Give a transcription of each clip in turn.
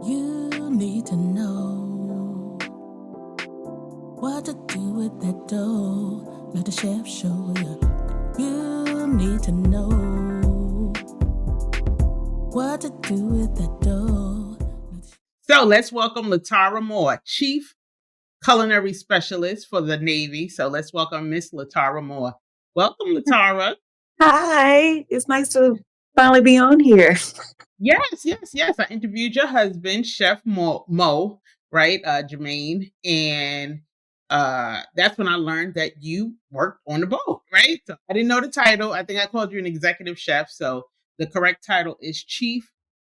You need to know what to do with that dough. Let the chef show you. You need to know what to do with that dough. So let's welcome LaTara Moore, Chief Culinary Specialist for the Navy. So let's welcome Miss LaTara Moore. Welcome, LaTara. Hi, it's nice to finally be on here. Yes. I interviewed your husband, Chef Mo, right, Jermaine, and that's when I learned that you worked on the boat, right? So I didn't know the title. I think I called you an executive chef. So the correct title is Chief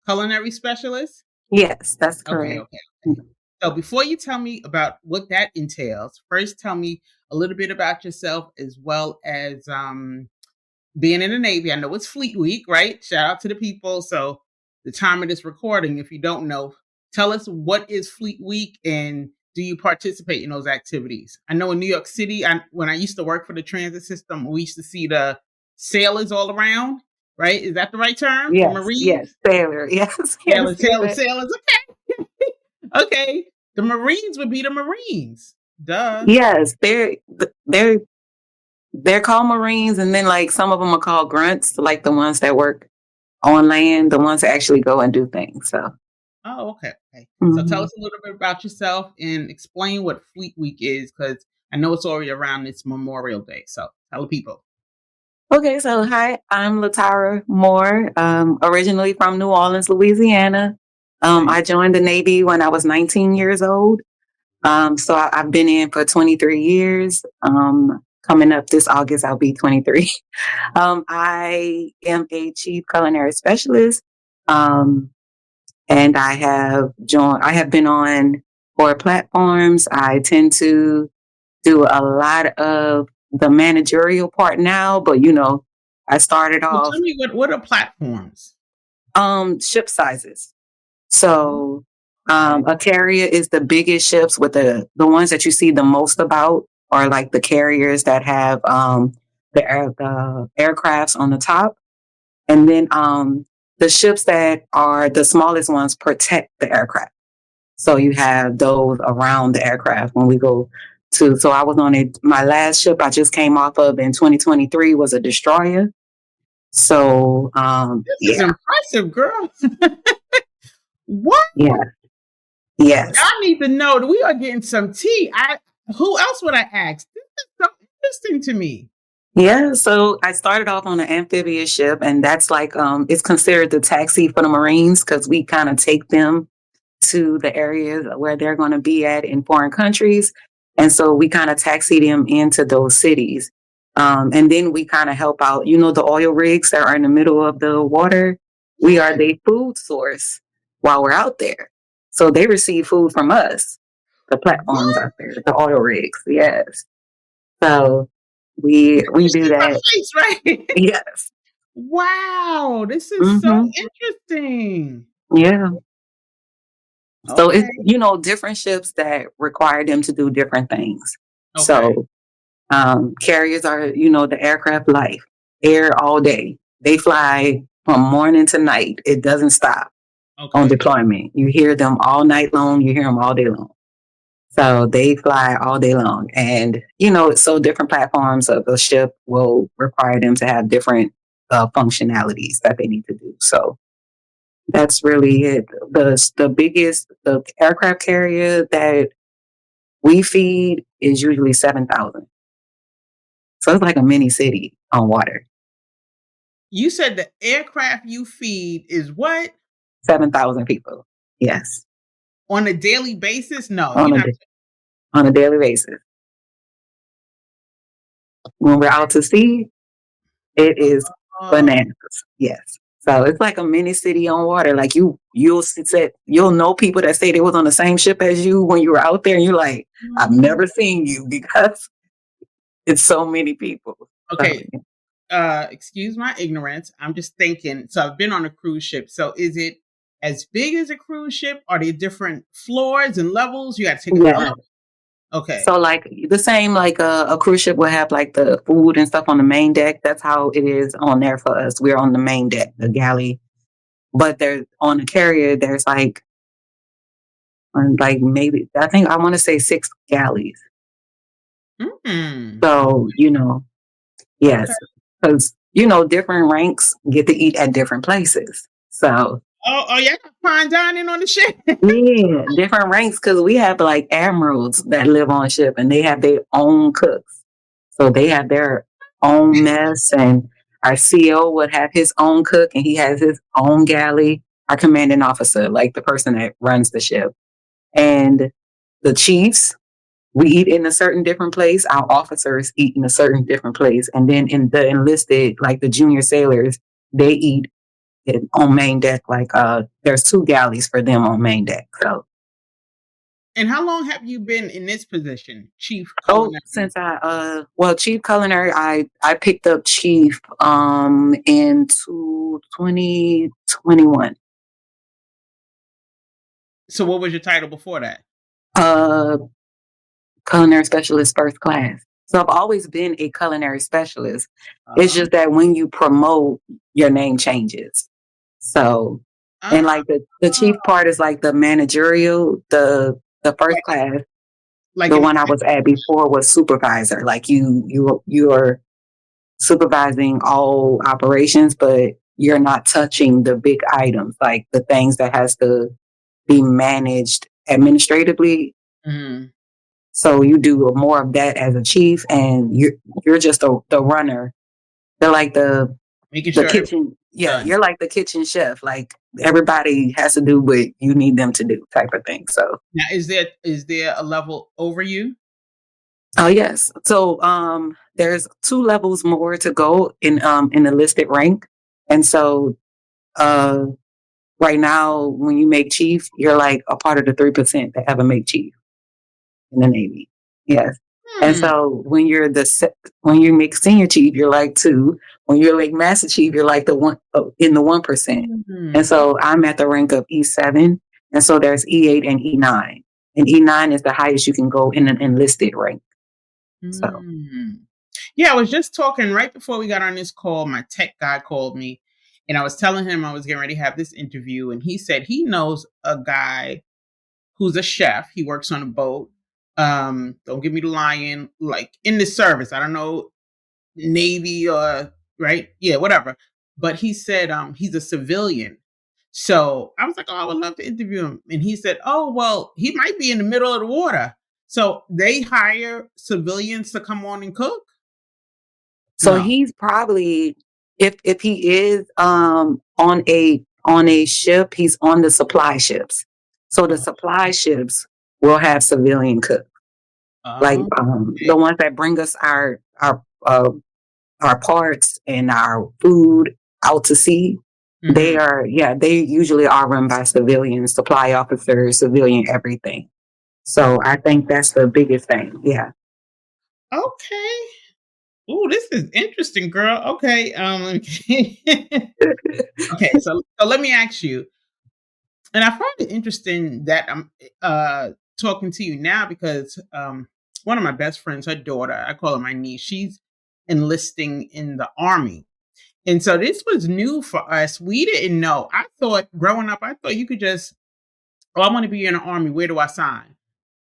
Culinary Specialist. Yes, that's correct. Okay. So before you tell me about what that entails, first tell me a little bit about yourself as well as being in the Navy. I know it's Fleet Week, right? Shout out to the people. So the time of this recording, if you don't know, tell us what is Fleet Week and do you participate in those activities? I know in New York City, when I used to work for the transit system, we used to see the sailors all around, right? Is that the right term? Yes, For Marines? yes, sailor, yes. Sailors. Okay. Okay. The Marines would be the Marines. Duh. Yes, they're called Marines, and then like some of them are called grunts, like the ones that work on land, the ones that actually go and do things. So. Oh, okay. Mm-hmm. So tell us a little bit about yourself and explain what Fleet Week is, because I know it's already around this Memorial Day. So tell the people. Okay, so hi, I'm LaTara Moore, originally from New Orleans, Louisiana. I joined the Navy when I was 19 years old. So I've been in for 23 years. Coming up this August, I'll be 23. I am a Chief Culinary Specialist. And I have been on 4 platforms. I tend to do a lot of the managerial part now, but I started off. Tell me what are platforms? Ship sizes. So a carrier is the biggest ships with the ones that you see the most about are like the carriers that have the aircrafts on the top. And then the ships that are the smallest ones protect the aircraft. So you have those around the aircraft when we go to. So I was on my last ship I just came off of in 2023 was a destroyer. So this is impressive, girl. What? Yeah. Yes. I need to know that we are getting some tea. Who else would I ask? This is so interesting to me. Yeah, so I started off on an amphibious ship, and that's like it's considered the taxi for the Marines because we kind of take them to the areas where they're going to be at in foreign countries, and so we kind of taxi them into those cities, and then we kind of help out. The oil rigs that are in the middle of the water, we are their food source while we're out there, so they receive food from us. The platforms out there, the oil rigs, yes. So. We do that. Face, right? Yes. Wow, this is so interesting. Yeah. Okay. So it's different ships that require them to do different things. Okay. So carriers are the aircraft life, air all day. They fly from morning to night. It doesn't stop on deployment. You hear them all night long. You hear them all day long. So they fly all day long. And, so different platforms of the ship will require them to have different functionalities that they need to do. So that's really it. The aircraft carrier that we feed is usually 7,000. So it's like a mini city on water. You said the aircraft you feed is what? 7,000 people. Yes. On a daily basis? No. On a daily basis. When we're out to sea, it is bananas. Yes. So it's like a mini city on water. Like you'll know people that say they was on the same ship as you when you were out there, and you're like, I've never seen you because it's so many people. Okay. Excuse my ignorance. I'm just thinking. So I've been on a cruise ship. So is it as big as a cruise ship? Are there different floors and levels? You got to take a look. Okay. So like the same, like a cruise ship will have like the food and stuff on the main deck. That's how it is on there for us. We're on the main deck, the galley. But there's on the carrier, there's like on like maybe, I think I want to say 6 galleys. Mm. So, yes, Okay. because, different ranks get to eat at different places. So, Oh, yeah, fine dining on the ship. yeah, different ranks because we have like admirals that live on ship and they have their own cooks. So they have their own mess, and our CO would have his own cook and he has his own galley. Our commanding officer, like the person that runs the ship. And the chiefs, we eat in a certain different place. Our officers eat in a certain different place. And then in the enlisted, like the junior sailors, they eat on main deck. Like there's 2 galleys for them on main deck. So And how long have you been in this position, Chief Culinary? since Chief Culinary, I picked up Chief in 2021. So what was your title before that? Culinary Specialist First Class. So I've always been a culinary specialist. It's just that when you promote, your name changes. So, and like the chief part is like the managerial, the first class, like the one I was at before was supervisor. Like you're supervising all operations, but you're not touching the big items, like the things that has to be managed administratively. Mm-hmm. So you do more of that as a chief, and you're just the runner. They're like the kitchen. Yeah, you're like the kitchen chef. Like everybody has to do what you need them to do, type of thing. So now, is there a level over you? Oh yes. So there's 2 levels more to go in the listed rank, and so right now when you make chief, you're like a part of the 3% that ever make chief in the Navy. Yes. And so when when you make senior chief, you're like 2. When you're like master chief, you're like the 1 in the 1%. And so I'm at the rank of E7, and so there's E8 and E9, and E9 is the highest you can go in an enlisted rank. So. Yeah, I was just talking right before we got on this call. My tech guy called me, and I was telling him I was getting ready to have this interview, and he said he knows a guy who's a chef. He works on a boat. Don't give me the lion, like in the service. I don't know, Navy or right, yeah, whatever. But he said he's a civilian. So I was like, oh, I would love to interview him. And he said, oh, well, he might be in the middle of the water. So they hire civilians to come on and cook? So he's probably, if he is on a ship, he's on the supply ships. So the supply ships will have civilian cooks, like the ones that bring us our parts and our food out to sea. Mm-hmm. They usually are run by civilians, supply officers, civilian everything. So I think that's the biggest thing. Yeah. Okay. Oh, this is interesting, girl. Okay. Okay. So let me ask you, and I find it interesting that I'm talking to you now because one of my best friends, her daughter, I call her my niece, she's enlisting in the Army. And so this was new for us. We didn't know. I thought growing up, I thought you could just, I want to be in the Army. Where do I sign?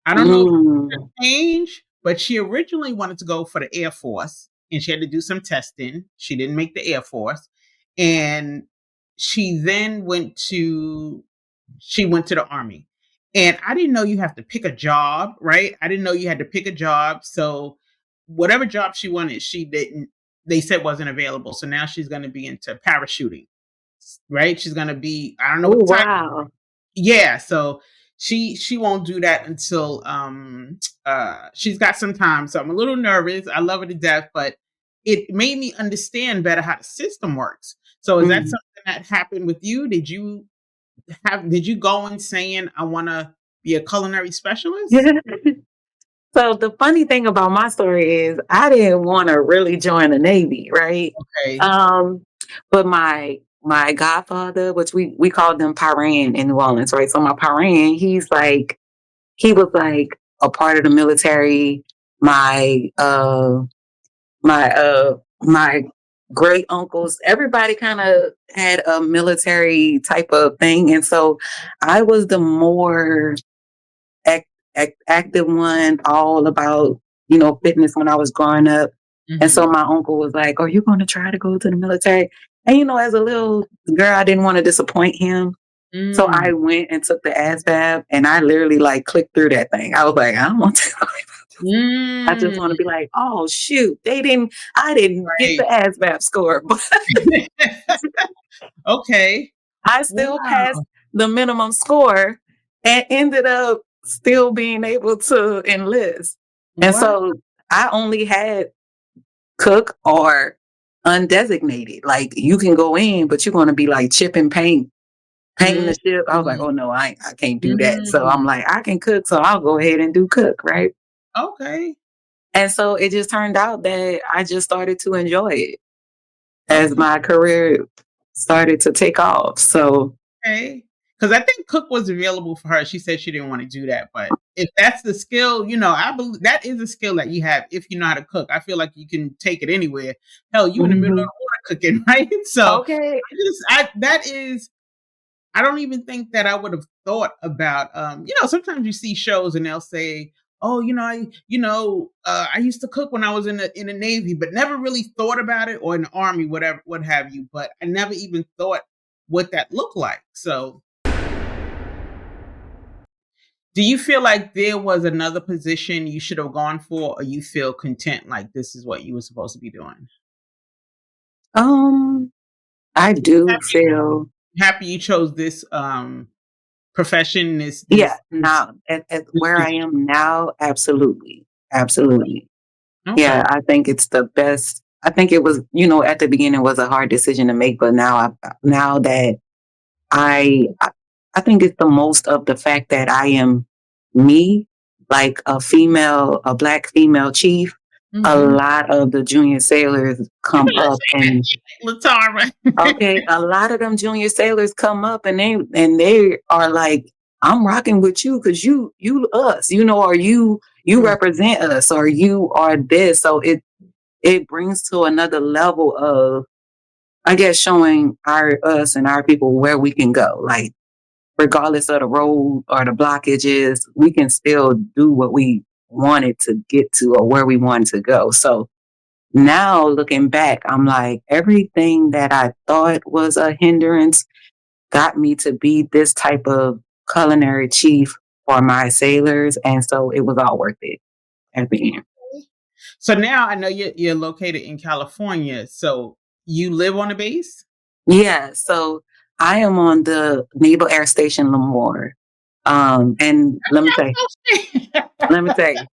I don't know if it's changed, but she originally wanted to go for the Air Force and she had to do some testing. She didn't make the Air Force. And she then went to the Army. And I didn't know you have to pick a job, right? I didn't know you had to pick a job. So whatever job she wanted, they said wasn't available. So now she's going to be into parachuting, right? She's going to be, I don't know what time. Wow. Yeah. So she won't do that until she's got some time. So I'm a little nervous. I love her to death, but it made me understand better how the system works. So is that something that happened with you? Did you go in saying I want to be a culinary specialist? So the funny thing about my story is I didn't want to really join the Navy, right? Okay. But my godfather, which we called them Piran in New Orleans, right? So my Piran, he was like a part of the military. My great uncles, everybody kind of had a military type of thing. And so I was the more active one, all about, fitness when I was growing up. Mm-hmm. And so my uncle was like, "Are you going to try to go to the military?" And, as a little girl, I didn't want to disappoint him. So I went and took the ASVAB, and I literally like clicked through that thing. I was like, I don't want to. I just want to be like, oh shoot, I didn't get the ASVAB score, but okay. I still passed the minimum score and ended up still being able to enlist. And so I only had cook or undesignated. Like, you can go in, but you're going to be like chipping painting the ship. I was like, oh no, I can't do that. So I'm like, I can cook, so I'll go ahead and do cook, right? Okay. And so it just turned out that I just started to enjoy it as my career started to take off. So, okay. Because I think cook was available for her. She said she didn't want to do that. But if that's the skill, I believe that is a skill that you have if you know how to cook. I feel like you can take it anywhere. Hell, you in the middle of the water cooking, right? So okay. I don't even think that I would have thought about, sometimes you see shows and they'll say, oh, I used to cook when I was in the Navy, but never really thought about it, or in the Army, whatever, what have you. But I never even thought what that looked like. So do you feel like there was another position you should have gone for, or you feel content like this is what you were supposed to be doing? I do feel happy you chose this profession. Now at where I am now, absolutely. Okay. Yeah, I think it's the best. I think it was, at the beginning was a hard decision to make, but now that I think it's the most of the fact that I am me, like a Black female chief. Mm-hmm. A lot of the junior sailors come up and LaTara. Okay, a lot of them junior sailors come up and they are like, I'm rocking with you because you us, or you represent us, or you are this. So it brings to another level of, I guess, showing us and our people where we can go. Like, regardless of the road or the blockages, we can still do what we wanted to get to or where we wanted to go. So now looking back, I'm like, everything that I thought was a hindrance got me to be this type of culinary chief for my sailors. And so it was all worth it at the end. So now I know you're located in California. So you live on a base? Yeah. So I am on the Naval Air Station Lemoore. And let me tell you,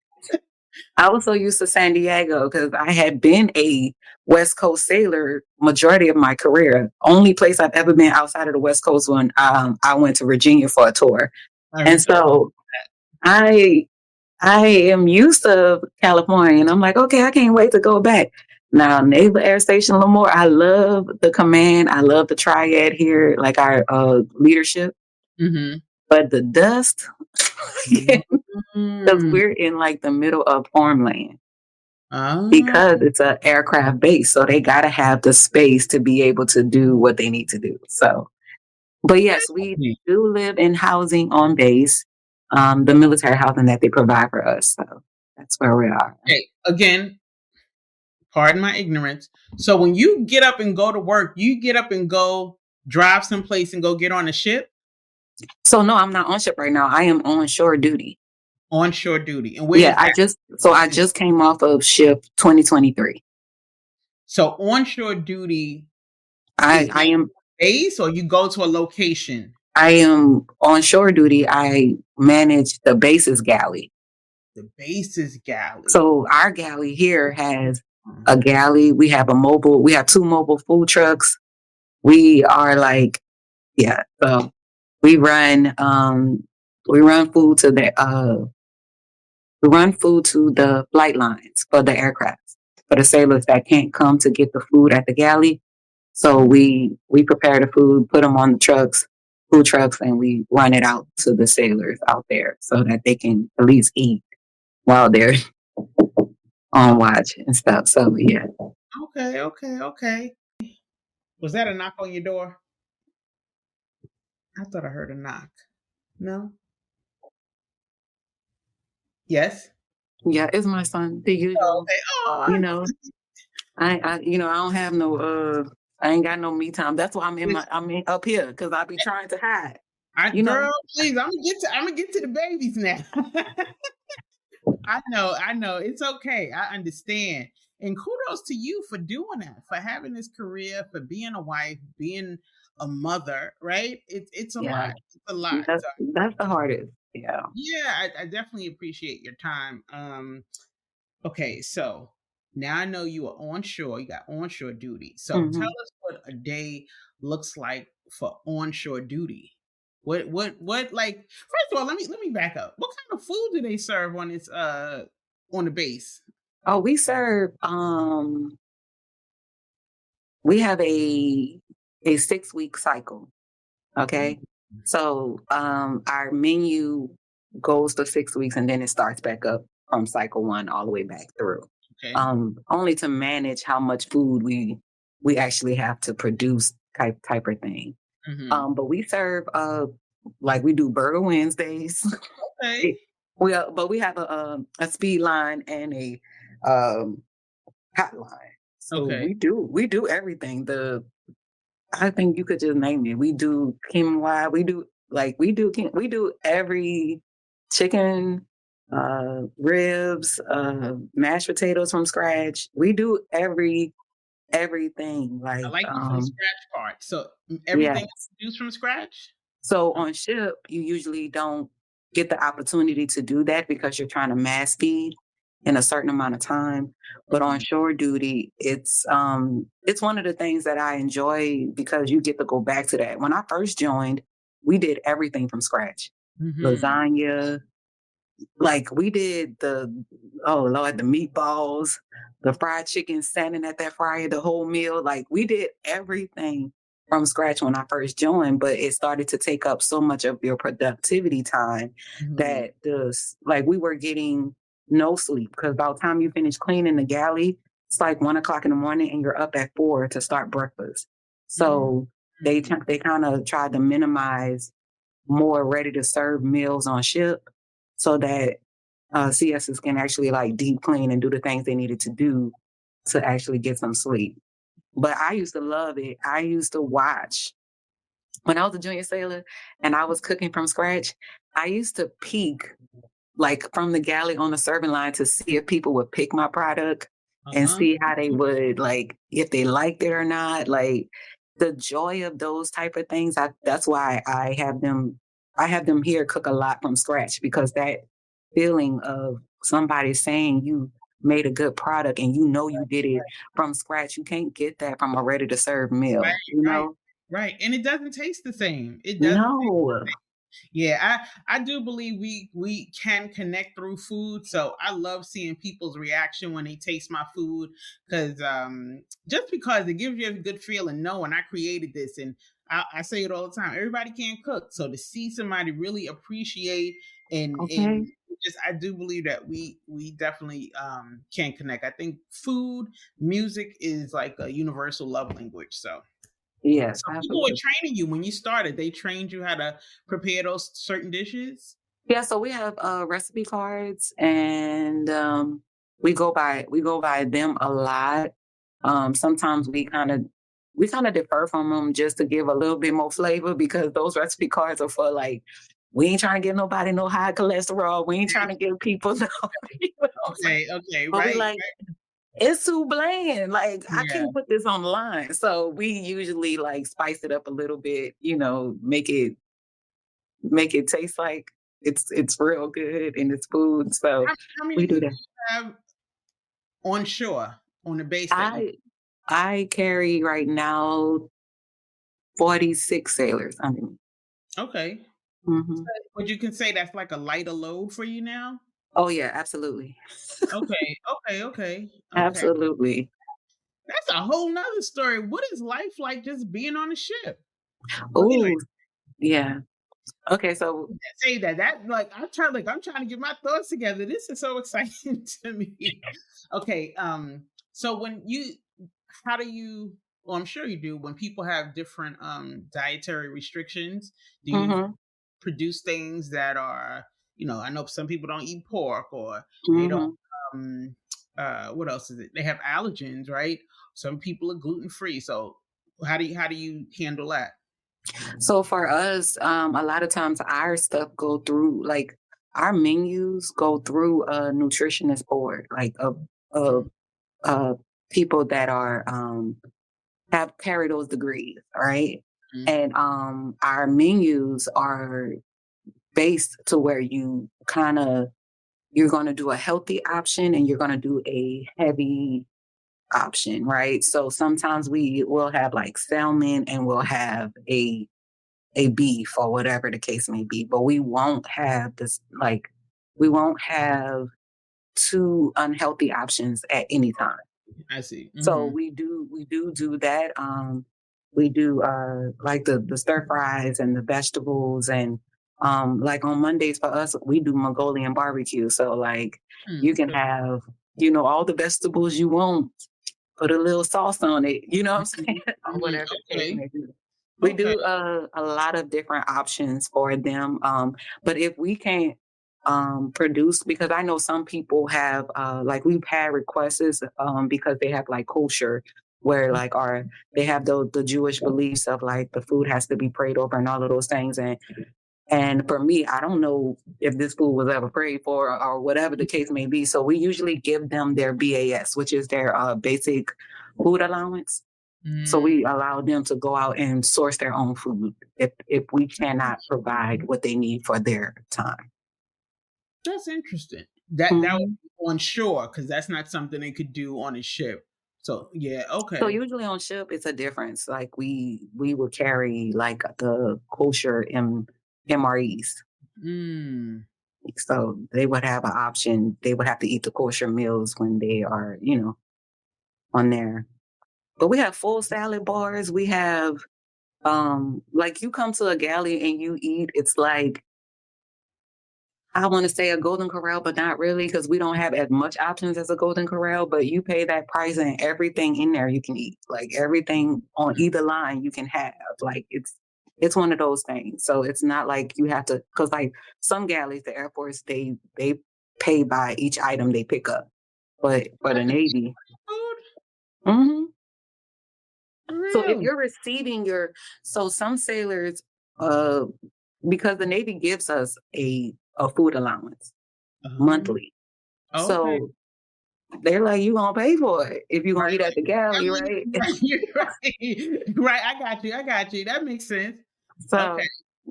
I was so used to San Diego because I had been a West Coast sailor majority of my career. Only place I've ever been outside of the West Coast when I went to Virginia for a tour. And so I am used to California, and I'm like, okay, I can't wait to go back. Now, Naval Air Station Lemoore, I love the command. I love the triad here, like our leadership. Mm-hmm. But the dust, because we're in like the middle of farmland. Because it's an aircraft base, so they got to have the space to be able to do what they need to do. So, but yes, we do live in housing on base, the military housing that they provide for us. So that's where we are. Okay. Again, pardon my ignorance. So when you get up and go to work, you get up and go drive someplace and go get on a ship? So no, I'm not on ship right now. I am on shore duty. On shore duty. And where I just came off of ship 2023. So on shore duty, I am base, or you go to a location? I am on shore duty. I manage the base's galley. The base's galley. So our galley here has a galley. We have we have 2 mobile food trucks. We are like, so we run food to the flight lines for the aircraft, for the sailors that can't come to get the food at the galley. So we prepare the food, put them on the food trucks, and we run it out to the sailors out there so that they can at least eat while they're on watch and stuff. So yeah. Okay. Was that a knock on your door? I thought I heard a knock. No? Yes. Yeah, it's my son, the Oh, usual. okay. You Oh, know, I don't have no, I ain't got no me time. That's why I'm in up here because I be trying to hide, you know. girl, please. I'm gonna get to the babies now. I know. It's okay. I understand. And kudos to you for doing that, for having this career, for being a wife, being a mother, right? It's a Yeah, lot. It's a lot. So that's the hardest. Yeah. yeah, I definitely appreciate your time. Okay, so now I know you are onshore, you got onshore duty. So tell Hmm. us what a day looks like for onshore duty. What like first of all, let me back up. What kind of food do they serve on this on the base? Oh, we have a 6-week cycle. Mm, Okay. So our menu goes for 6 weeks and then it starts back up from cycle one all the way back through. okay. Only to manage how much food we actually have to produce type of thing. Hmm. But we serve like we do Burger Wednesdays. Okay. It- but we have a speed line and a um, hotline. So Okay. we do everything. I think you could just name it. We do quinoa. We do every chicken, ribs, mashed potatoes from scratch. We do everything. I Like like the from scratch part. So yeah. everything is produced from scratch? So on ship, you usually don't get the opportunity to do that because you're trying to mass feed in a certain amount of time. But on Mm-hmm. shore duty, it's one of the things that I enjoy because you get to go back to that. When I first joined, we did everything from scratch. Mm-hmm. Lasagna, like we did oh Lord, the meatballs, the fried chicken standing at that fryer, the whole meal. Like we did everything from scratch when I first joined, but it started to take up so much of your productivity time Mm-hmm. that like we were getting no sleep because by the time you finish cleaning the galley, it's like 1 o'clock in the morning and you're up at 4 to start breakfast. So Mm-hmm. they kind of tried to minimize more ready to serve meals on ship so that CSs can actually like deep clean and do the things they needed to do to actually get some sleep. But I used to love it. I used to watch when I was a junior sailor and I was cooking from scratch. I used to peek like from the galley on the serving line to see if people would pick my product and Uh-huh. see how they would like if they liked it or not. Like the joy of those type of things. That's why I have them here cook a lot from scratch because that feeling of somebody saying you made a good product and you know you did it from scratch. You can't get that from a ready to serve Right, meal, you right, know? right. And it doesn't taste the same. It doesn't. No. Yeah, I do believe we can connect through food. So I love seeing people's reaction when they taste my food because just because it gives you a good feeling knowing I created this and I say it all the time. Everybody can't cook, so to see somebody really appreciate Okay. and just I do believe that we definitely can connect. I think food, music is like a universal love language. So. Yes, So people were absolutely. training you when you started. They trained you how to prepare those certain dishes. Yeah, so we have recipe cards and we go by them a lot. Sometimes we kind of defer from them just to give a little bit more flavor because those recipe cards are for like we ain't trying to give nobody no high cholesterol. We ain't trying to give people no, you know what I'm saying? Okay, okay, But we right, like it's too bland. Like I yeah. can't put this on the line. So we usually like spice it up a little bit, make it taste like it's real good and it's food. So How many we do people that. do you have on shore on the base that you? I I carry right now 46 sailors under me. Okay, Hmm. would you can say that's like a lighter load for you now? Oh yeah, absolutely, Okay, okay. absolutely. That's a whole nother story. What is life like just being on a ship? Well, anyway, Oh yeah. Okay, so say that. That like I'm trying to get my thoughts together. This is so exciting to me. Okay, so when you how do you well I'm sure you do when people have different dietary restrictions, do you mhm. produce things that are I know some people don't eat pork, or they don't. Um, what else is it? They have allergens, right? Some people are gluten free. So how do you handle that? So for us, a lot of times our stuff go through, like, our menus go through a nutritionist board, like of people that are have carry those degrees, right? Mm. And our menus are based to where you're going to do a healthy option and you're going to do a heavy option, right? So sometimes we will have like salmon and we'll have a beef or whatever the case may be, but we won't have we won't have two unhealthy options at any time. I see. Mm-hmm. So we do that. We do like the stir fries and the vegetables, and like on Mondays for us, we do Mongolian barbecue. So like you can have, all the vegetables you want, put a little sauce on it, you know what I'm saying? Or whatever the case may be. We do a lot of different options for them. But if we can't produce, because I know some people have, like we've had requests because they have like kosher, where like they have the Jewish beliefs of like the food has to be prayed over and all of those things. And for me, I don't know if this food was ever prayed for or whatever the case may be. So we usually give them their BAS, which is their basic food allowance. So we allow them to go out and source their own food if we cannot provide what they need for their time. That's interesting. That was on shore, because that's not something they could do on a ship. So yeah, okay. So usually on ship, it's a difference. Like we would carry like the kosher MREs. So they would have an option. They would have to eat the kosher meals when they are, on there. But we have full salad bars. We have, like you come to a galley and you eat, it's like, I want to say a Golden Corral, but not really, because we don't have as much options as a Golden Corral, but you pay that price and everything in there you can eat. Like everything on either line you can have. Like it's one of those things. So it's not like you have to, because like some galleys, the Air Force, they pay by each item they pick up. But for the Navy. Mm-hmm. Really? So if you're receiving so some sailors, because the Navy gives us a food allowance monthly. Okay. So they're like, you gonna pay for it if you're gonna eat at the galley, right? Right. I got you. That makes sense. So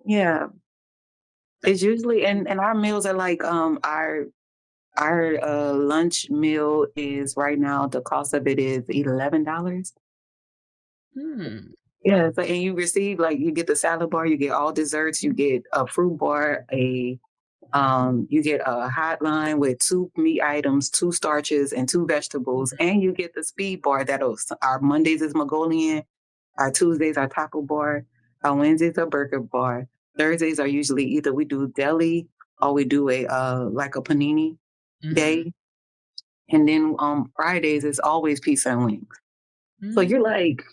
yeah. It's usually and our meals are like our lunch meal is right now, the cost of it is $11. Yeah, so, and you receive, like, you get the salad bar, you get all desserts, you get a fruit bar, you get a hot line with 2 meat items, 2 starches, and 2 vegetables, and you get the speed bar. Our Mondays is Mongolian, our Tuesdays are taco bar, our Wednesdays are burger bar, Thursdays are usually either we do deli or we do a like a panini day, and then Fridays is always pizza and wings. So you're like.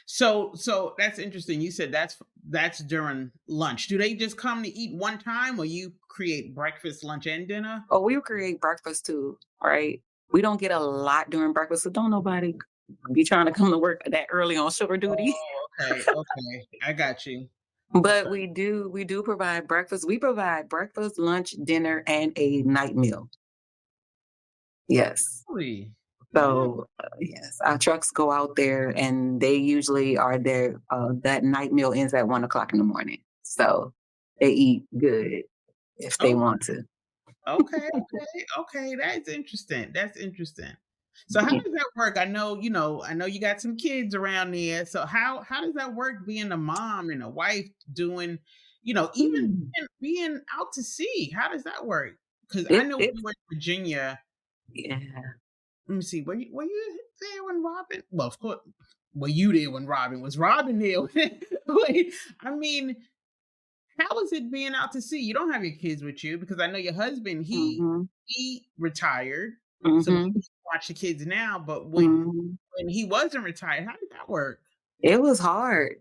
So that's interesting. You said that's during lunch. Do they just come to eat one time, or you create breakfast, lunch, and dinner? Oh, we create breakfast too, right? We don't get a lot during breakfast, so don't nobody be trying to come to work that early on shore duty. Oh, okay, I got you. But we do provide breakfast. We provide breakfast, lunch, dinner, and a night meal. Yes. Really? So, yes, our trucks go out there and they usually are there. That night meal ends at 1:00 in the morning. So they eat good if they want to. Okay. That's interesting. So how does that work? I know you got some kids around there. So how does that work, being a mom and a wife, doing, even being out to sea? How does that work? Because I know we went to Virginia. Yeah. Let me see. Were you there when Robin? Well, of course. Were you there when Robin? Was Robin there? Wait, I mean, how is it being out to sea? You don't have your kids with you, because I know your husband, he retired. So you watch the kids now, but when he wasn't retired, how did that work? It was hard.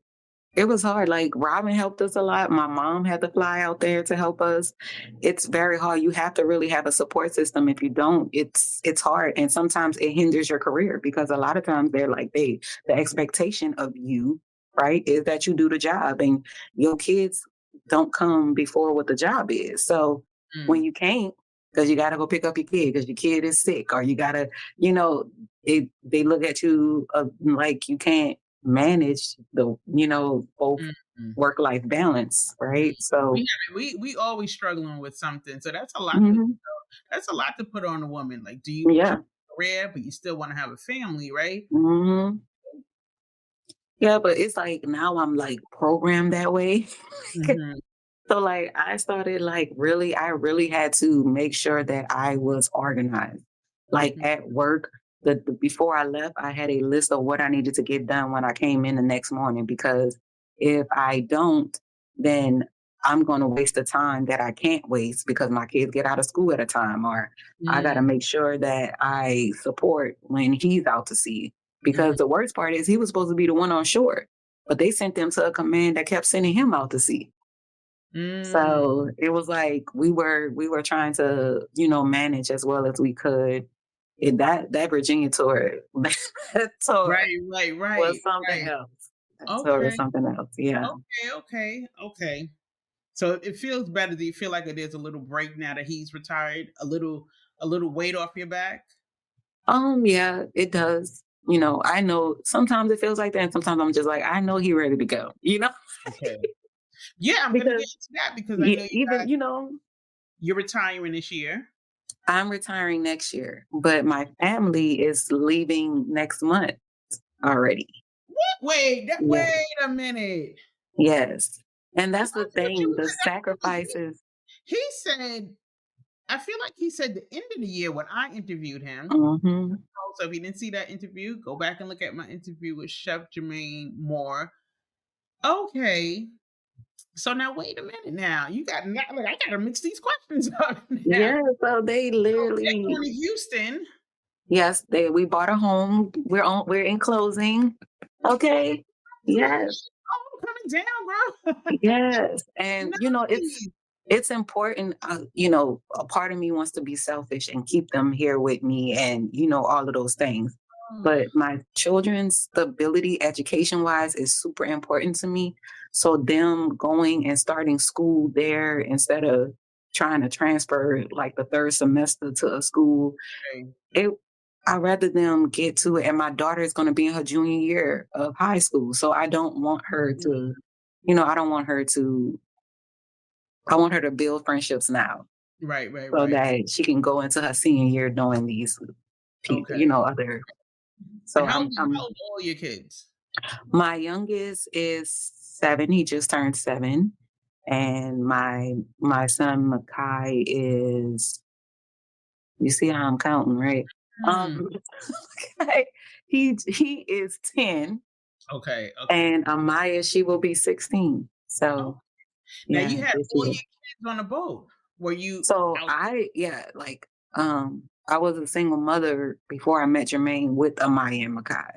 It was hard. Like Robin helped us a lot. My mom had to fly out there to help us. It's very hard. You have to really have a support system. If you don't, it's hard. And sometimes it hinders your career because a lot of times the expectation of you, right, is that you do the job and your kids don't come before what the job is. So when you can't, because you gotta go pick up your kid because your kid is sick, or you gotta, they look at you like you can't manage the both work-life balance, right? So we always struggling with something, so that's a lot mhm, that's a lot to put on a woman. Like, do you yeah, career but you still want to have a family, right? hmm, yeah, but it's like now I'm like programmed that way. Mm-hmm. So like I started like I really had to make sure that I was organized. Like at work, the before I left, I had a list of what I needed to get done when I came in the next morning, because if I don't, then I'm going to waste the time that I can't waste because my kids get out of school at a time, or I got to make sure that I support when he's out to sea. Because the worst part is he was supposed to be the one on shore, but they sent them to a command that kept sending him out to sea. So it was like we were trying to, manage as well as we could. That Virginia tour, that tour was something Right. else. That tour Okay. was something else. Yeah. Okay. So it feels better. Do you feel like there's a little break now that he's retired? A little weight off your back? Yeah, it does. I know sometimes it feels like that, and sometimes I'm just like, I know he ready to go. Okay. Yeah, I'm gonna get Because into that because I know even you're retiring this year. I'm retiring next year, but my family is leaving next month already. Yeah. Wait a minute. Yes. And that's the I thought you thing, the were gonna, sacrifices. he said, I feel like he said the end of the year when I interviewed him. Mhm. So if you didn't see that interview, go back and look at my interview with Chef Jermaine Moore. Okay. So now wait a minute now. You got now look, I gotta mix these questions up now. Yeah, so they So they're literally, going to Houston. yes, we bought a home. We're in closing. Okay. Yes. Oh, I'm coming down, bro. Yes. And Nice. it's important, a part of me wants to be selfish and keep them here with me, and all of those things. But my children's stability education wise is super important to me. So them going and starting school there instead of trying to transfer like the third semester to a school, Okay. I'd rather them get to it. And my daughter is going to be in her junior year of high school. So I don't want her to, I don't want her to, I want her to build friendships now so Right. that she can go into her senior year knowing these people, Okay. other. And So how old are all your kids? my youngest is 7. He just turned 7. And my son Makai is, you see how I'm counting, right? Hmm. Okay. He is 10. Okay. And Amaya, she will be 16. Oh, So now yeah, you had this all year. your kids on a boat. Were you So out? I was a single mother before I met Jermaine with Amaya and Makai.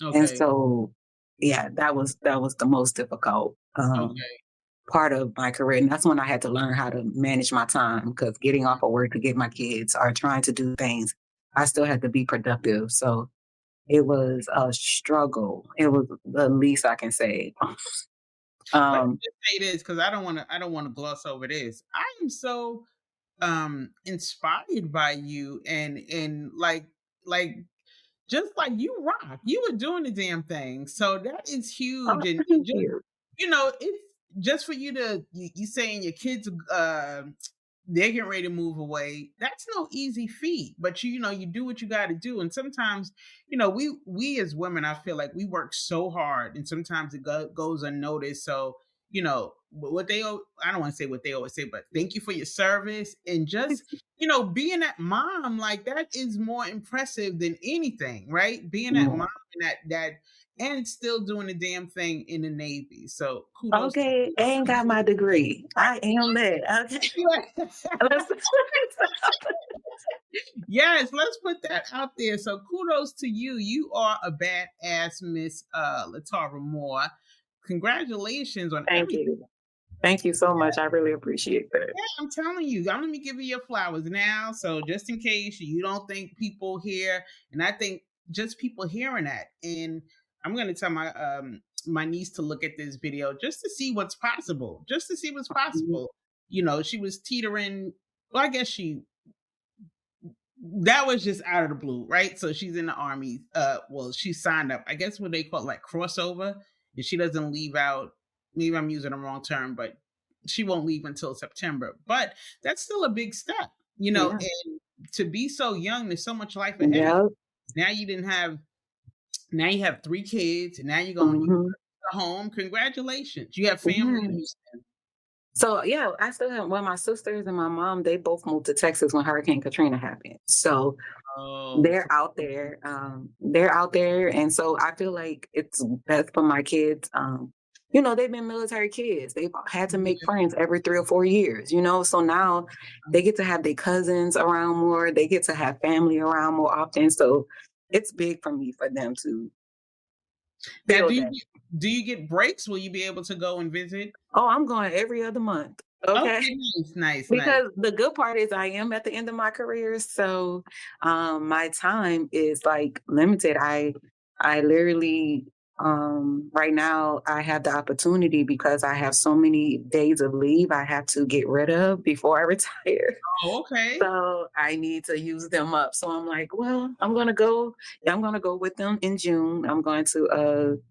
And Okay. so yeah, that was the most difficult Okay. part of my career. And that's when I had to learn how to manage my time, because getting off of work to get my kids or trying to do things, I still had to be productive. So it was a struggle. It was the least I can say. Let me Um, just say this because I don't want to gloss over this. I am so inspired by you and like just like you rock. You were doing the damn thing. So that is oh, huge. And thank just you. it's just for you to you saying your kids they're getting ready to move away. That's no easy feat, but you do what you got to do. And sometimes, we as women, I feel like we work so hard, and sometimes it goes unnoticed. So, I don't want to say what they always say, but thank you for your service and just being that mom, like that is more impressive than anything, right? Being that Yeah. mom and that and still doing the damn thing in the Navy. So kudos to Okay, I ain't got my degree. I am that. Okay. you. Let's- Yes, let's put that out there. So kudos to you. You are a badass, Miss LaTara Moore. congratulations on Thank everything. you. Thank you so much. I really appreciate that. Yeah, I'm telling you. Let me give you your flowers now. So just in case you don't think people hear, and I think just people hearing that, and I'm going to tell my niece to look at this video just to see what's possible. Just to see what's possible. You know, she was teetering. Well, I guess that was just out of the blue, right? So she's in the Army. Well, she signed up. I guess what they call like crossover, and she doesn't leave out. Maybe I'm using the wrong term, but she won't leave until September. But that's still a big step, you know. Yeah. And to be so young, there's so much life ahead. Yeah. Now now you have 3 kids, and now you're going to home. Congratulations! You have family. So yeah, I still have my sisters and my mom, they both moved to Texas when Hurricane Katrina happened. So they're out there. They're out there. And so I feel like it's best for my kids. You know, they've been military kids. They've had to make friends every 3 or 4 years, you know. So now they get to have their cousins around more. They get to have family around more often. So it's big for me for them to Now, do you get breaks? Will you be able to go and visit? Oh, I'm going every other month. Okay. Nice. Because the good part is I am at the end of my career. So my time is like limited. I literally right now I have the opportunity because I have so many days of leave I have to get rid of before I retire. Oh, okay. So I need to use them up. So I'm like, well, I'm gonna go with them in June. I'm going to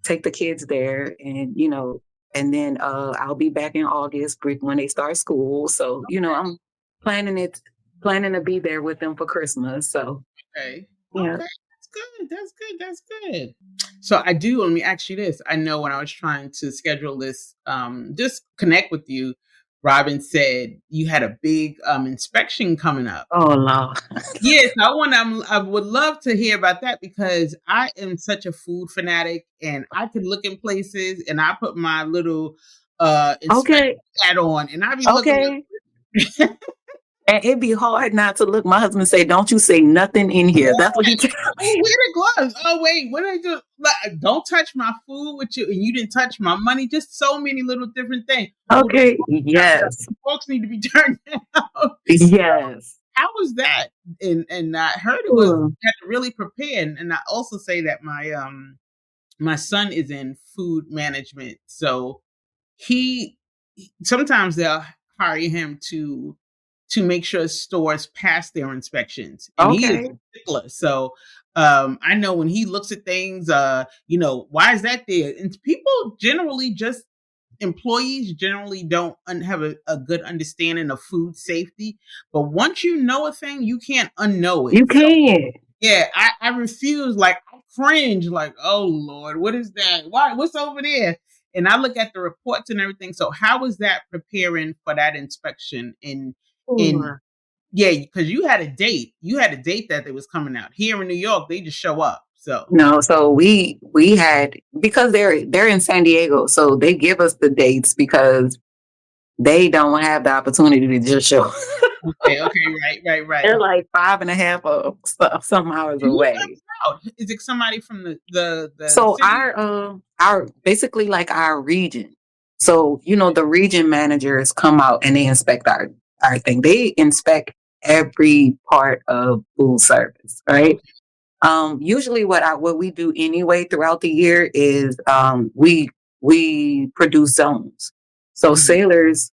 take the kids there, and you know, and then I'll be back in August when they start school. So, you know, I'm planning to be there with them for Christmas. So okay. Yeah. Okay. That's good. So let me ask you this. I know when I was trying to schedule this, just connect with you, Robin said you had a big inspection coming up. Oh, Lord. Yes, I would love to hear about that because I am such a food fanatic, and I could look in places, and I put my little inspection hat on, and I be looking. And it'd be hard not to look. My husband say, "Don't you say nothing in here." That's what he tells me. Where the gloves? Oh wait, what did I do? Don't touch my food with you, and you didn't touch my money. Just so many little different things. Okay. Yes. Folks need to be turned out. Yes. How was that? And I heard it was you had to really prepare. And I also say that my son is in food management, so sometimes they'll hire him to make sure stores pass their inspections. And he is a stickler. So I know when he looks at things, you know, why is that there? And employees generally don't have a good understanding of food safety. But once you know a thing, you can't unknow it. You can't. Yeah, I refuse. Like, I cringe. Like, oh Lord, what is that? Why? What's over there? And I look at the reports and everything. So how was that preparing for that inspection? Yeah, because you had a date. You had a date that they was coming out. Here in New York, they just show up. So no, so we had, because they're in San Diego, so they give us the dates because they don't have the opportunity to just show. Okay, right. They're like 5.5 or some hours away. Is it somebody from the so city? our basically like our region. So, you know, the region managers come out and they inspect our thing. They inspect every part of food service, right? Usually what we do anyway throughout the year is we produce zones. So sailors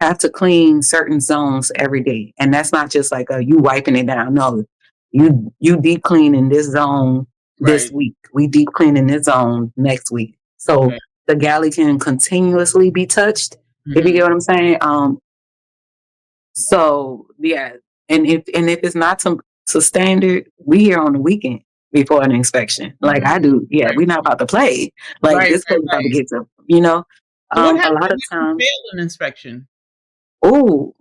have to clean certain zones every day. And that's not just like you wiping it down. No, you deep clean in this zone this week. We deep clean in this zone next week. So the galley can continuously be touched. If you get what I'm saying. So yeah. And if it's not to standard, we here on the weekend before an inspection. Like I do. Yeah, we're not about to play. Like this place about to get to, you know. So what happens a lot of if you times fail an inspection? Oh,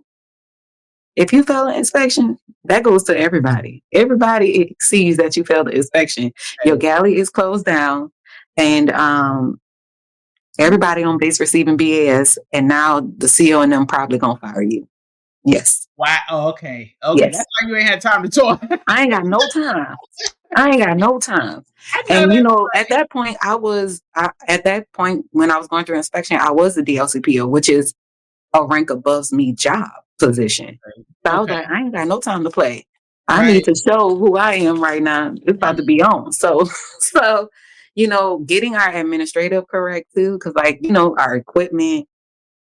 if you fail an inspection, that goes to everybody. Everybody sees that you failed the inspection. Your galley is closed down, and everybody on base receiving BAS, and now the CO and them probably gonna fire you. Yes. Wow. Oh, okay. Yes. That's why you ain't had time to talk. I ain't got no time. I ain't got no time. I know And that. at that point, at that point when I was going through inspection, I was the DLCPO, which is a rank above me job position. So I was Okay. like, I ain't got no time to play. I Right. need to show who I am right now. It's about to be on. So, so, getting our administrative correct too, because our equipment,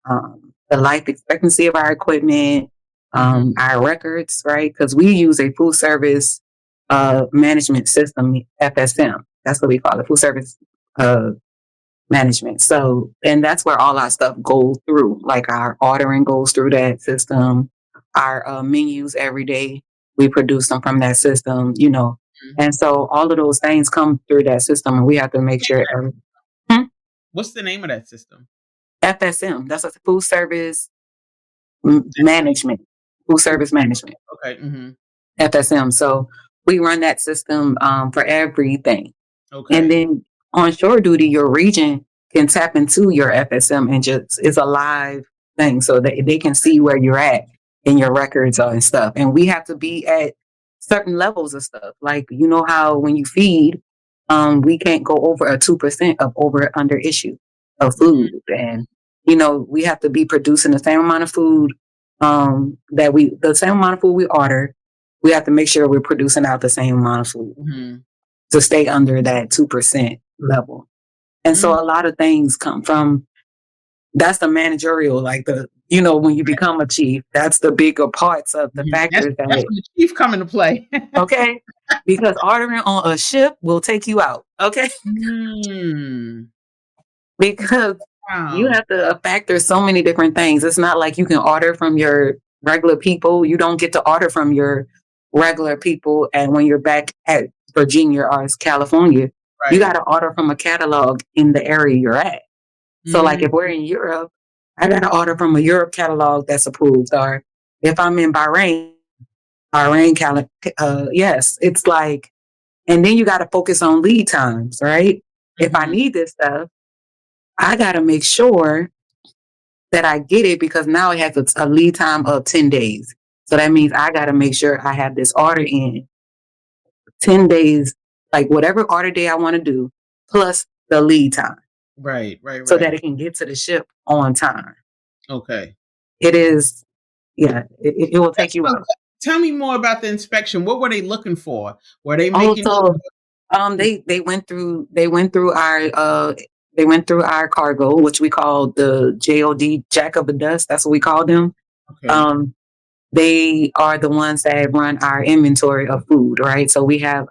the life expectancy of our equipment, our records, right? Because we use a food service management system, FSM. That's what we call it, food service management. So, and that's where all our stuff goes through. Like our ordering goes through that system. Our menus every day, we produce them from that system. And so all of those things come through that system, and we have to make sure. What's the name of that system? FSM. That's a food service management. Food service management. Okay. FSM. So we run that system for everything. Okay. And then on shore duty, your region can tap into your FSM and just it's a live thing so that they can see where you're at in your records and stuff. And we have to be at certain levels of stuff. Like, how when you feed, we can't go over a 2% of over under issue of food. And, we have to be producing the same amount of food the same amount of food we order. We have to make sure we're producing out the same amount of food to stay under that 2% level. And so a lot of things come from, that's the managerial, like when you become a chief, that's the bigger parts of the factors That's when the chief come into play. Okay. Because ordering on a ship will take you out. Okay. Because you have to factor so many different things. It's not like you can order from your regular people. You don't get to order from your regular people. And when you're back at Virginia or California, you got to order from a catalog in the area you're at. So like if we're in Europe, I got to order from a Europe catalog that's approved. Or if I'm in Bahrain yes, it's like, and then you got to focus on lead times, right? If I need this stuff, I got to make sure that I get it because now it has a lead time of 10 days. So that means I got to make sure I have this order in 10 days, like whatever order day I want to do, plus the lead time. Right. So that it can get to the ship on time. Okay. It is, it will take you out. Tell me more about the inspection. What were they looking for? Were they making they went through our cargo, which we call the JOD, Jack of the Dust. That's what we call them. Okay. They are the ones that run our inventory of food, right? So we have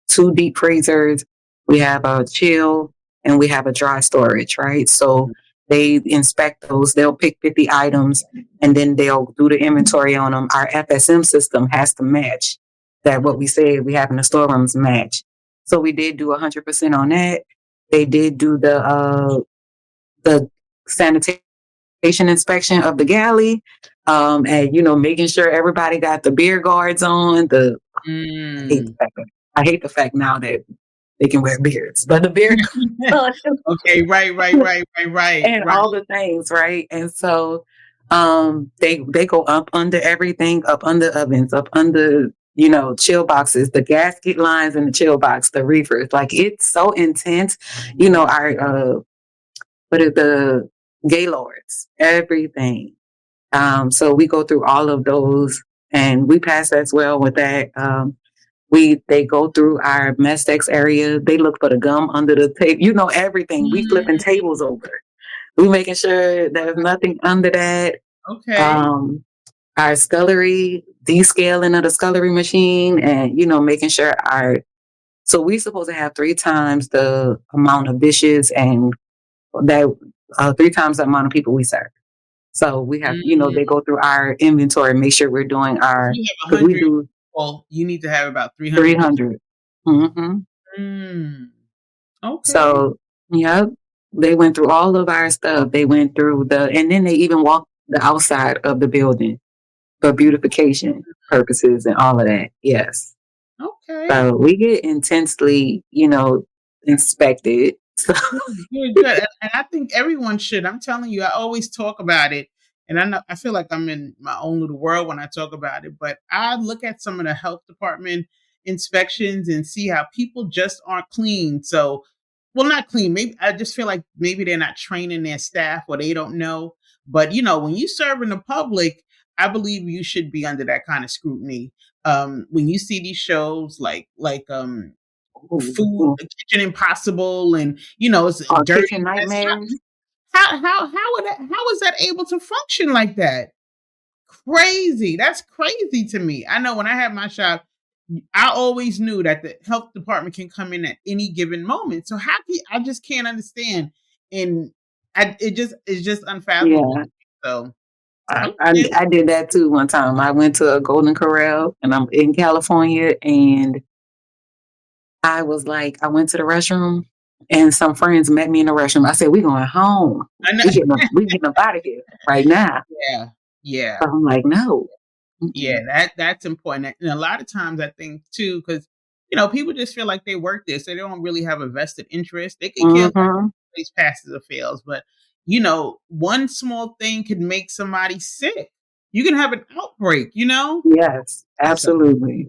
2 deep freezers, we have a chill, and we have a dry storage, right? So they inspect those. They'll pick 50 items, and then they'll do the inventory on them. Our FSM system has to match that what we say we have in the storerooms match. So we did do 100% on that. They did do the sanitation inspection of the galley, and making sure everybody got the beer guards on. I hate the fact now that they can wear beards, but the beard. Okay, right. And all the things, right? And so they go up under everything, up under ovens, up under chill boxes, the gasket lines in the chill box, the reefers. Like it's so intense. Our the gaylords, everything. So we go through all of those, and we pass as well with that. They go through our mess decks area. They look for the gum under the table. Everything. We flipping tables over. We making sure there's nothing under that. Okay. Our scullery, descaling of the scullery machine, and making sure so we supposed to have 3 times the amount of dishes, and that 3 times the amount of people we serve. So we have, they go through our inventory, make sure we're doing our. We do. Well, you need to have about 300. 300. Okay. So, they went through all of our stuff. They went through and then they even walked the outside of the building for beautification purposes and all of that. Yes. Okay. So we get intensely, inspected. Good. And I think everyone should. I'm telling you, I always talk about it. And I feel like I'm in my own little world when I talk about it. But I look at some of the health department inspections and see how people just aren't clean. So, well, not clean. Maybe I just feel like maybe they're not training their staff or they don't know. But when you serve in the public, I believe you should be under that kind of scrutiny. When you see these shows like Food Kitchen Impossible, and it's dirty. Kitchen Nightmares. How is that able to function like that? Crazy. That's crazy to me. I know when I had my shop, I always knew that the health department can come in at any given moment. So I just can't understand, and it's just unfathomable. Yeah. So I did that too one time. I went to a Golden Corral and I'm in California, and I was like, I went to the restroom and some friends met me in the restroom. I said, we going home. I know. We getting up out of here right now. Yeah. So I'm like, no. Yeah, that's important. And a lot of times I think too, because people just feel like they work there, so they don't really have a vested interest. They can care if place passes or fails, but one small thing could make somebody sick. You can have an outbreak, Yes, absolutely.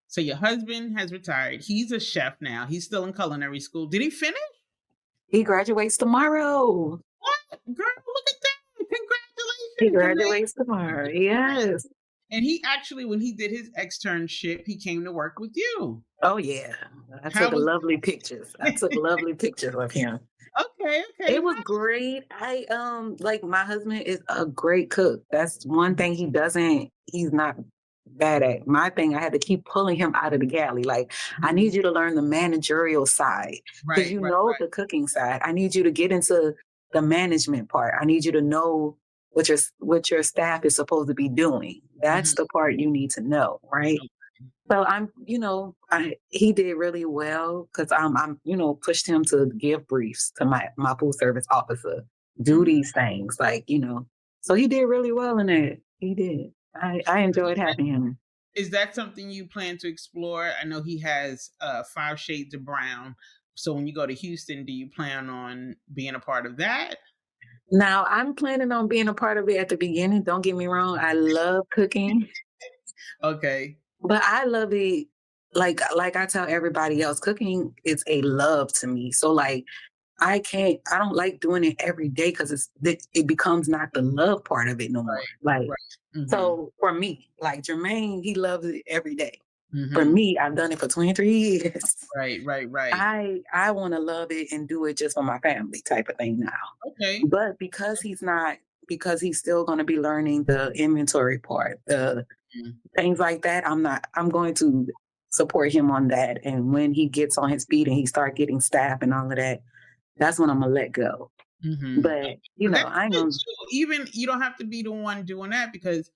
So your husband has retired. He's a chef now. He's still in culinary school. Did he finish? He graduates tomorrow. What? Girl, look at that. Congratulations. He graduates tomorrow. Yes. And he actually, when he did his externship, he came to work with you. Oh, yeah. I took lovely pictures. I took lovely pictures of him. Okay. It was great. I like, my husband is a great cook. That's one thing he's not bad at. My thing, I had to keep pulling him out of the galley. Like, I need you to learn the managerial side. Because the cooking side. I need you to get into the management part. I need you to know what your staff is supposed to be doing. That's the part you need to know, right? So he did really well because I'm pushed him to give briefs to my food service officer, do these things, so he did really well in it. He did. I enjoyed having him. Is that something you plan to explore? I know he has 5 shades of brown. So when you go to Houston, do you plan on being a part of that? Now, I'm planning on being a part of it at the beginning. Don't get me wrong. I love cooking. Okay. But I love it. Like I tell everybody else, cooking is a love to me. So I don't like doing it every day because it becomes not the love part of it no more. So for me, like Jermaine, he loves it every day. For me, I've done it for 23 years. Right. I want to love it and do it just for my family type of thing now. Okay. But because he's still going to be learning the inventory part, the things like that, I'm going to support him on that. And when he gets on his feet and he start getting staff and all of that, that's when I'm going to let go. But, I know. Even you don't have to be the one doing that, because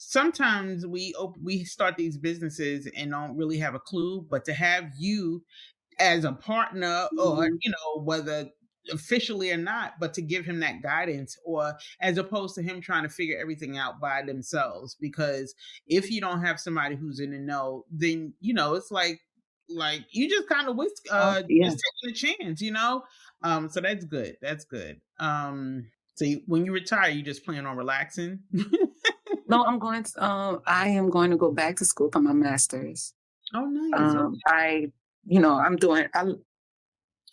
sometimes we start these businesses and don't really have a clue, but to have you as a partner, or whether officially or not, but to give him that guidance, or as opposed to him trying to figure everything out by themselves. Because if you don't have somebody who's in the know, then it's like you just kind of just taking a chance, so that's good. So when you retire, you just plan on relaxing? No, I am going to go back to school for my master's. Oh, nice. I'm doing. And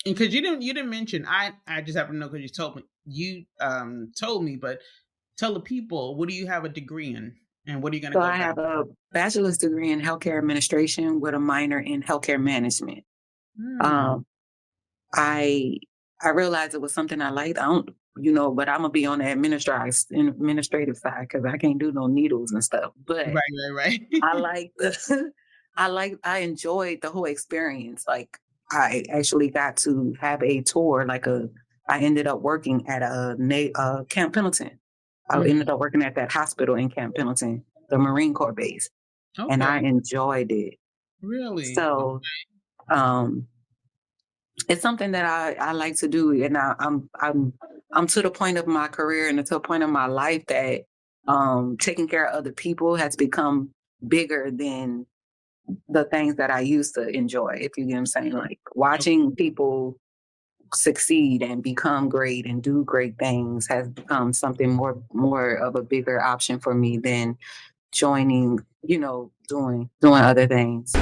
because you didn't mention, I just happen to know because you told me, but tell the people, what do you have a degree in, and what are you going to go back? I have a bachelor's degree in healthcare administration with a minor in healthcare management. I realized it was something I liked. But I'm gonna be on the administrative side because I can't do no needles and stuff. But right. I enjoyed the whole experience. Like, I actually got to have a tour. I ended up working at Camp Pendleton. I ended up working at that hospital in Camp Pendleton, the Marine Corps base, and I enjoyed it. Really? So, it's something that I like to do, and I'm to the point of my career and to a point of my life that taking care of other people has become bigger than the things that I used to enjoy, if you get what I'm saying. Like, watching people succeed and become great and do great things has become something more of a bigger option for me than joining, doing other things.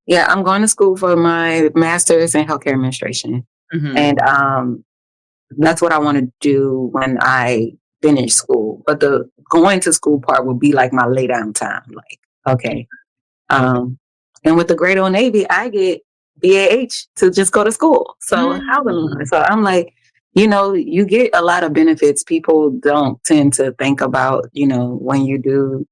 Yeah, I'm going to school for my master's in healthcare administration. Mm-hmm. And that's what I want to do when I finish school. But the going to school part will be like my lay down time. Like, okay. And with the Great Old Navy, I get BAH to just go to school. So I'm like, you get a lot of benefits people don't tend to think about, when you do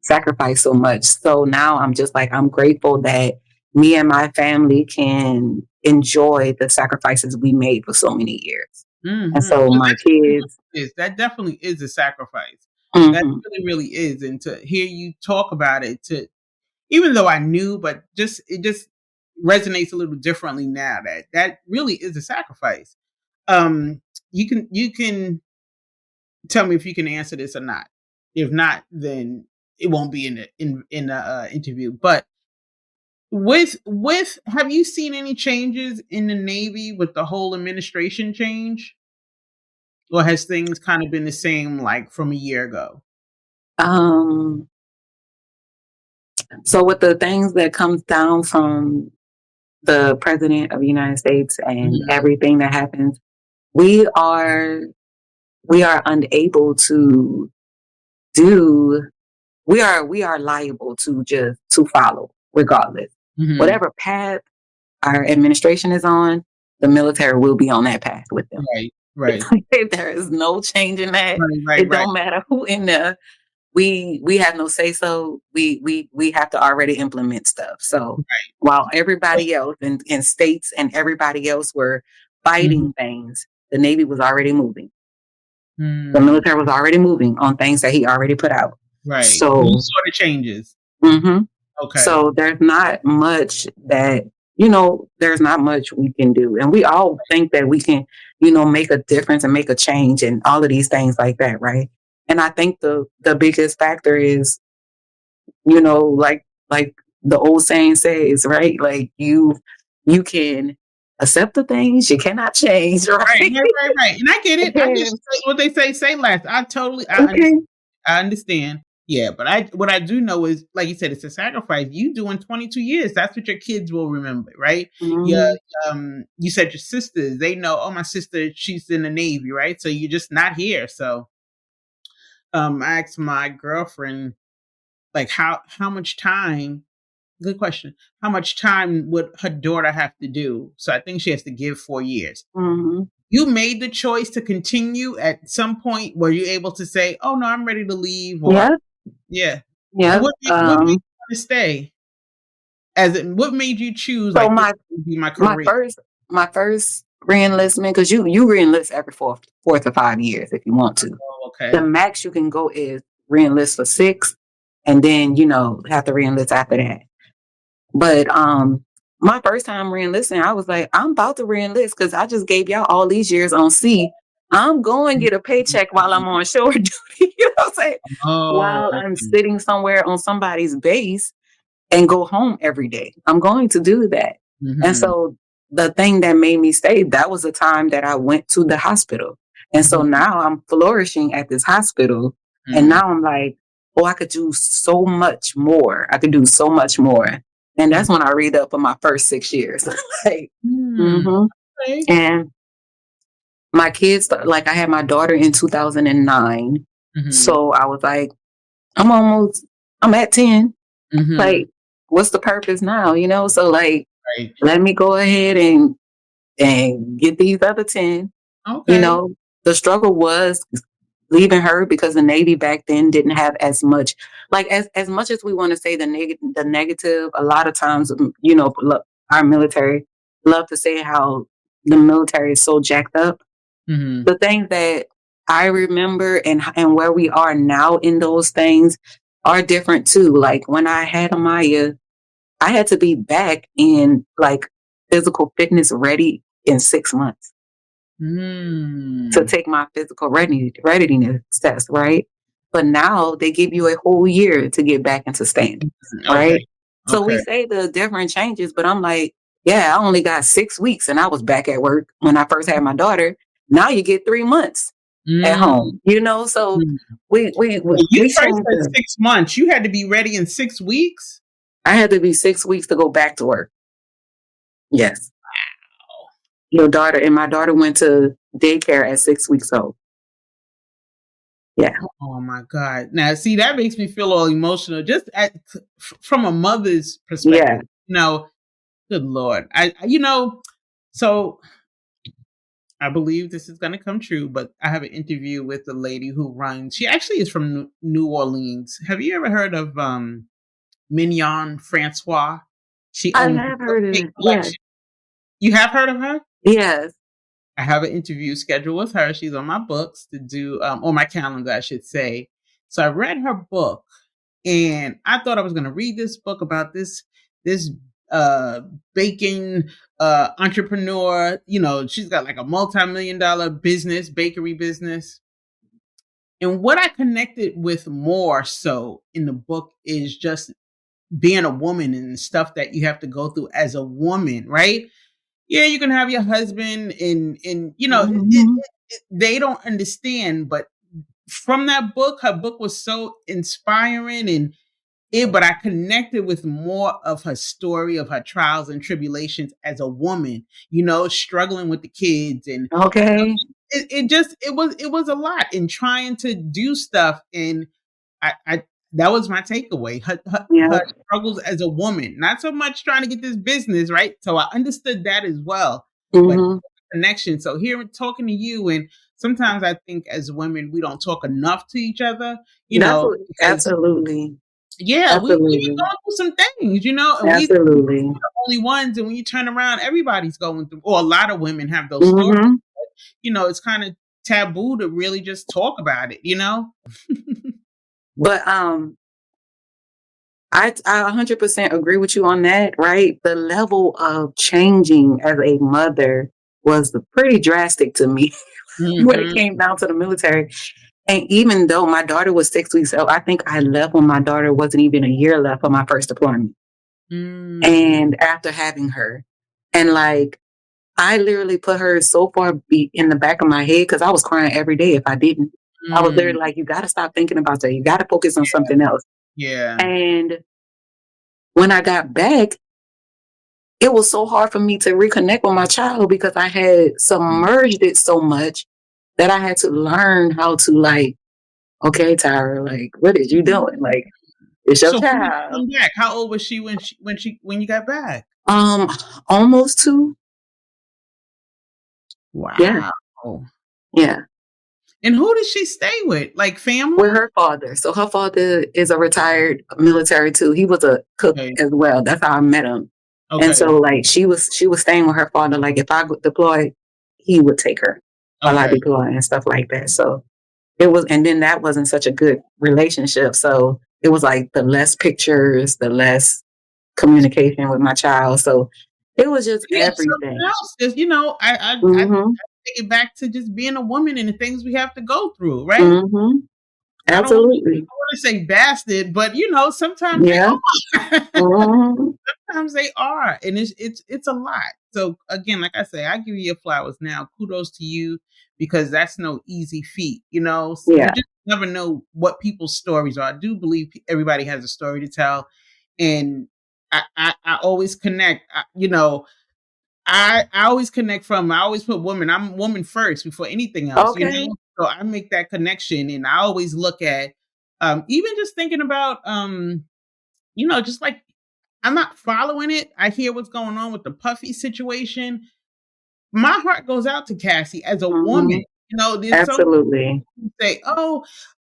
sacrifice so much. So now I'm just like, I'm grateful that me and my family can enjoy the sacrifices we made for so many years. Mm-hmm. And so my kids. That definitely is a sacrifice. Mm-hmm. That really is. And to hear you talk about it, even though I knew, but it just resonates a little differently now that really is a sacrifice. You can tell me if you can answer this or not. If not, then it won't be in the interview. But with have you seen any changes in the Navy with the whole administration change? Or has things kind of been the same like from a year ago? So with the things that comes down from the President of the United States and everything that happens, we are unable to do. We are liable to follow regardless. Whatever path our administration is on, the military will be on that path with them. Right. There is no change in that. Right. Don't matter who in there. We have no say so. We have to already implement stuff. So while everybody else in states and everybody else were fighting things, the Navy was already moving. The military was already moving on things that he already put out. Right. So those sort of changes. Okay. So there's not much that, there's not much we can do. And we all think that we can, make a difference and make a change and all of these things like that, right? And I think the biggest factor is, like the old saying says, right? Like you can accept the things you cannot change, right? Right. And I get it. I just what they say less. I understand. Yeah, but what I do know is, like you said, it's a sacrifice. You doing 22 years. That's what your kids will remember, right? Yeah. You said your sisters, they know, oh, my sister, she's in the Navy, right? So you're just not here. So I asked my girlfriend, like, how much time, good question, how much time would her daughter have to do? So I think she has to give 4 years. You made the choice to continue at some point. Were you able to say, oh, no, I'm ready to leave? Or, yeah. What made you want to stay? What made you choose? So my career? My first reenlistment, because you reenlist every 4 to 5 years if you want to. Oh, okay. The max you can go is reenlist for 6, and then have to reenlist after that. But my first time reenlisting, I was like, I'm about to reenlist because I just gave y'all all these years on sea. I'm going to get a paycheck while I'm on shore duty. You know what I'm saying? While I'm sitting somewhere on somebody's base and go home every day. I'm going to do that. And so the thing that made me stay, that was the time that I went to the hospital. And so now I'm flourishing at this hospital. And now I'm like, oh, I could do so much more. And that's when I read up for my first 6 years. And my kids, like I had my daughter in 2009. So I was like, I'm at 10. Like, what's the purpose now? So like, let me go ahead and get these other 10. Okay. The struggle was leaving her because the Navy back then didn't have as much, like as much as we want to say the negative, a lot of times, our military love to say how the military is so jacked up. The things that I remember and where we are now in those things are different too. Like when I had Amaya, I had to be back in like physical fitness ready in 6 months to take my physical readiness test, right? But now they give you a whole year to get back into standards, right? So we say the different changes, but I'm like, yeah, I only got 6 weeks and I was back at work when I first had my daughter. Now you get 3 months. at home, you know. So we you first changed said 6 months. You had to be ready in 6 weeks. I had to be 6 weeks to go back to work. Yes. Wow. My daughter went to daycare at 6 weeks old. Yeah. Oh my God. Now, see, that makes me feel all emotional just from a mother's perspective. Yeah. Good Lord. So I believe this is going to come true, but I have an interview with a lady who runs, she actually is from New Orleans. Have you ever heard of Mignon Francois? She I owns have a heard of cake it. collection. Yes. You have heard of her? Yes. I have an interview scheduled with her. She's on my books to do, on my calendar, I should say. So I read her book, and I thought I was going to read this book about this baking entrepreneur. She's got like a multi-million-dollar bakery business. And what I connected with more so in the book is just being a woman and stuff that you have to go through as a woman, right? Yeah, you can have your husband and they don't understand, but from that book, her book was so inspiring but I connected with more of her story of her trials and tribulations as a woman, struggling with the kids and okay. It was a lot in trying to do stuff, and I that was my takeaway. Her struggles as a woman, not so much trying to get this business right. So I understood that as well, but connection. So here talking to you, and sometimes I think as women we don't talk enough to each other. Absolutely. Yeah, we going through some things, and absolutely. we're the only ones. And when you turn around, everybody's going through, or a lot of women have those stories. But, it's kind of taboo to really just talk about it, But I 100% agree with you on that, right? The level of changing as a mother was pretty drastic to me when it came down to the military. And even though my daughter was 6 weeks old, I think I left when my daughter wasn't even a year left of my first deployment. And after having her, and I literally put her so far in the back of my head because I was crying every day if I didn't. I was literally like, you got to stop thinking about that. You got to focus on something else. Yeah. And when I got back, it was so hard for me to reconnect with my child because I had submerged it so much that I had to learn how to okay, Tyra, what is you doing? It's your child. When you came back, how old was she when you got back? Almost 2. Wow. Yeah. And who does she stay with? Like family? With her father. So her father is a retired military too. He was a cook as well. That's how I met him. Okay. And so she was staying with her father. If I deployed, he would take her while I deploy and stuff like that. So it was, and then that wasn't such a good relationship. So it was the less pictures, the less communication with my child. So it was just everything. Else. I take it back to just being a woman and the things we have to go through, right? Absolutely. I don't want to say bastard, but sometimes they are. Sometimes they are, and it's a lot. So again, like I say, I give you your flowers now. Kudos to you because that's no easy feat. So you just never know what people's stories are. I do believe everybody has a story to tell, and I always connect. I always connect I always put woman. I'm woman first before anything else. Okay. So I make that connection, and I always look at even just thinking about just I'm not following it. I hear what's going on with the Puffy situation. My heart goes out to Cassie as a woman. There's absolutely. So say,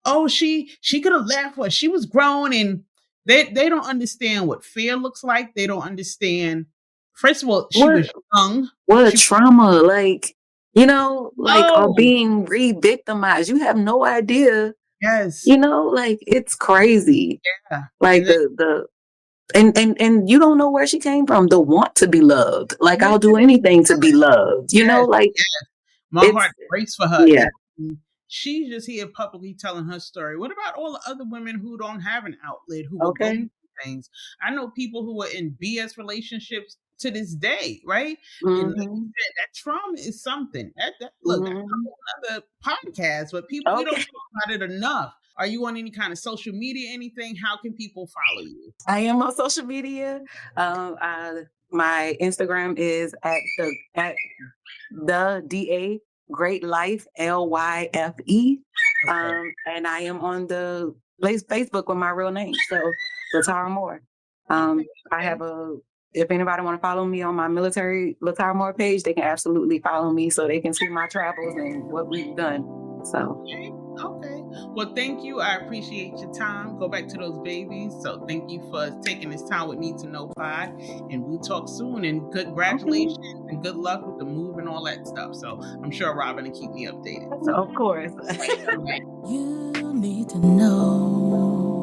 oh, she could have left, or she was grown, and they don't understand what fear looks like. They don't understand. First of all, she was young. What a trauma, or being re-victimized. You have no idea. Yes. It's crazy. Yeah. And you don't know where she came from. The want to be loved. I'll do anything to be loved. My heart breaks for her. Yeah. She's just here publicly telling her story. What about all the other women who don't have an outlet, who will go through things? I know people who are in BS relationships to this day, right? And like you said, that trauma is something. Look, that's a whole other podcast, but we don't talk about it enough. Are you on any kind of social media, anything? How can people follow you? I am on social media. My Instagram is at the DA Great Life LYFE. And I am on the Facebook with my real name, so LaTara Moore. I have if anybody want to follow me on my military LaTara Moore page, they can absolutely follow me so they can see my travels and what we've done. So okay. Well, thank you. I appreciate your time. Go back to those babies. So thank you for taking this time with Need to Know Pod. And we'll talk soon. And congratulations and good luck with the move and all that stuff. So I'm sure Robin will keep me updated. So. Of course. You need to know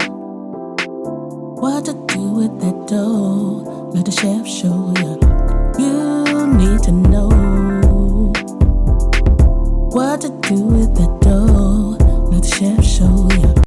what to do with that dough. Let the chef show you. You need to know what to do with that dough. Let the chef show you.